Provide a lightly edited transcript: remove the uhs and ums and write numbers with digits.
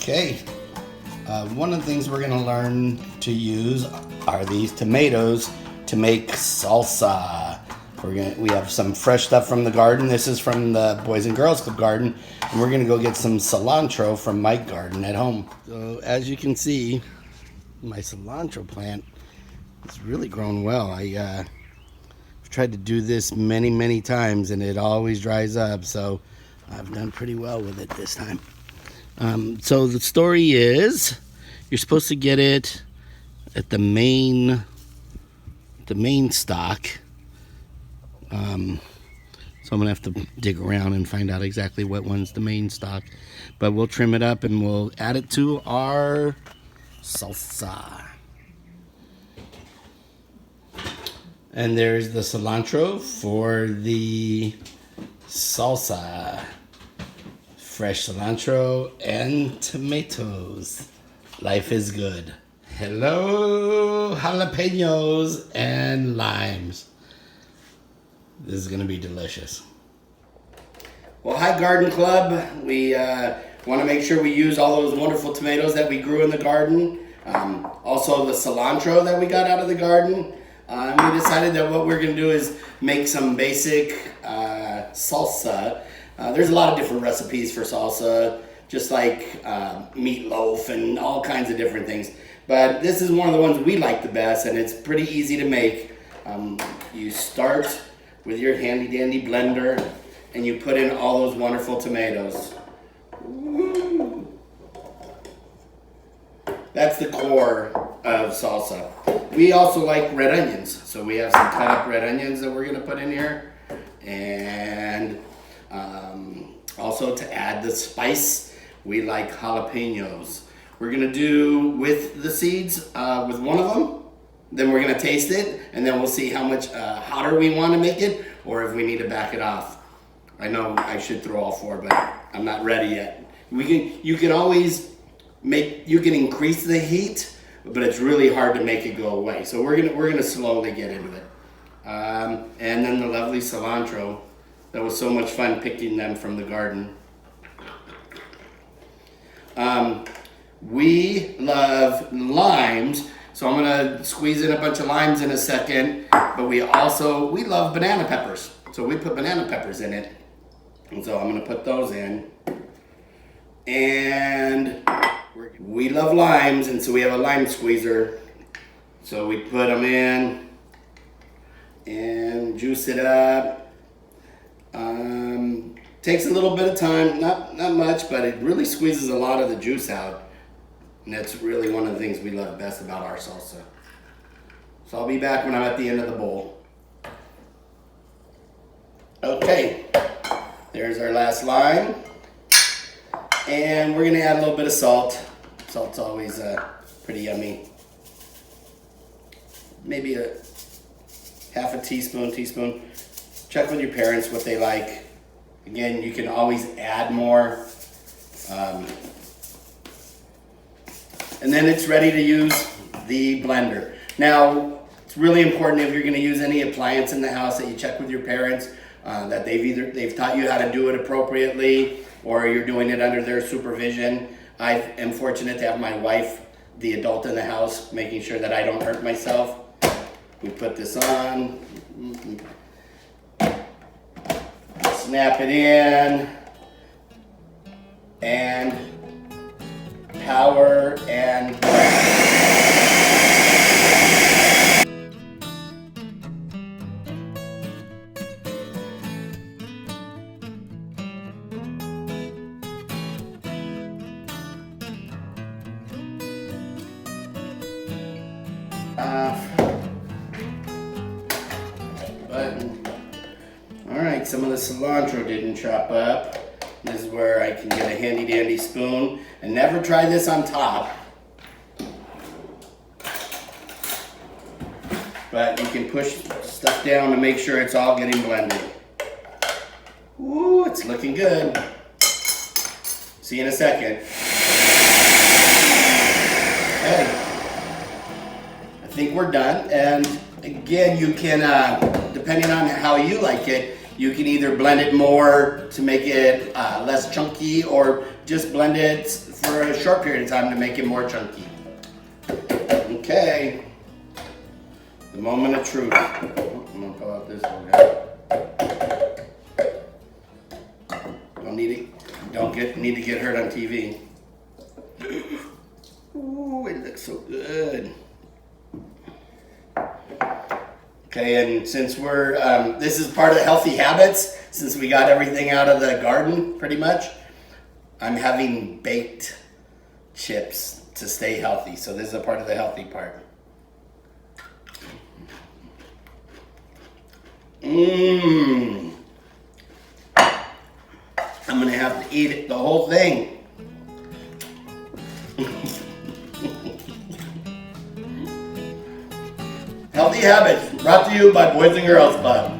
Okay, one of the things we're going to learn to use are these tomatoes to make salsa. We have some fresh stuff from the garden. This is from the Boys and Girls Club garden, and we're going to go get some cilantro from my garden at home. So as you can see, my cilantro plant has really grown well. I've tried to do this many times, and it always dries up, so I've done pretty well with it this time. So the story is, you're supposed to get it at the main stock. So I'm gonna have to dig around and find out exactly what one's the main stock, but we'll trim it up and we'll add it to our salsa. And there's the cilantro for the salsa. Fresh cilantro and tomatoes. Life is good. Hello, jalapenos and limes. This is gonna be delicious. Well, hi Garden Club. We want to make sure we use all those wonderful tomatoes that we grew in the garden. Also the cilantro that we got out of the garden. We decided that what we're gonna do is make some basic salsa. There's a lot of different recipes for salsa, just like meatloaf and all kinds of different things. But this is one of the ones we like the best, and it's pretty easy to make. You start with your handy dandy blender, and you put in all those wonderful tomatoes. Woo. That's the core of salsa. We also like red onions, so we have some cut up red onions that we're gonna put in here. And also to add the spice, we like jalapenos. We're gonna do with the seeds, with one of them, then we're gonna taste it, and then we'll see how much hotter we wanna make it, or if we need to back it off. I know I should throw all four, but I'm not ready yet. You can always increase the heat, but it's really hard to make it go away. So we're gonna slowly get into it. And then the lovely cilantro. That was so much fun picking them from the garden. We love limes, so I'm gonna squeeze in a bunch of limes in a second, but we love banana peppers. So we put banana peppers in it. And so I'm gonna put those in. And we love limes, and so we have a lime squeezer. So we put them in and juice it up. Takes a little bit of time, not much, but it really squeezes a lot of the juice out. And that's really one of the things we love best about our salsa. So I'll be back when I'm at the end of the bowl. Okay, there's our last lime. And we're gonna add a little bit of salt. Salt's always pretty yummy. Maybe a half a teaspoon. Check with your parents what they like. Again, you can always add more. And then it's ready to use the blender. Now, it's really important if you're gonna use any appliance in the house that you check with your parents, that they've taught you how to do it appropriately, or you're doing it under their supervision. I am fortunate to have my wife, the adult in the house, making sure that I don't hurt myself. We put this on. Snap it in, and power and button. Alright, some of the cilantro didn't chop up. This is where I can get a handy dandy spoon. And never try this on top. But you can push stuff down to make sure it's all getting blended. Ooh, it's looking good. See you in a second. Okay. I think we're done. And again, you can, depending on how you like it, you can either blend it more to make it less chunky, or just blend it for a short period of time to make it more chunky. Okay. The moment of truth. I'm gonna pull out this one, guys. Don't need to get hurt on TV. Ooh, it looks so good. Okay, and since we're, this is part of the healthy habits, since we got everything out of the garden, pretty much, I'm having baked chips to stay healthy. So this is a part of the healthy part. Mmm. I'm gonna have to eat it, the whole thing. Healthy Habits, brought to you by Boys and Girls Club.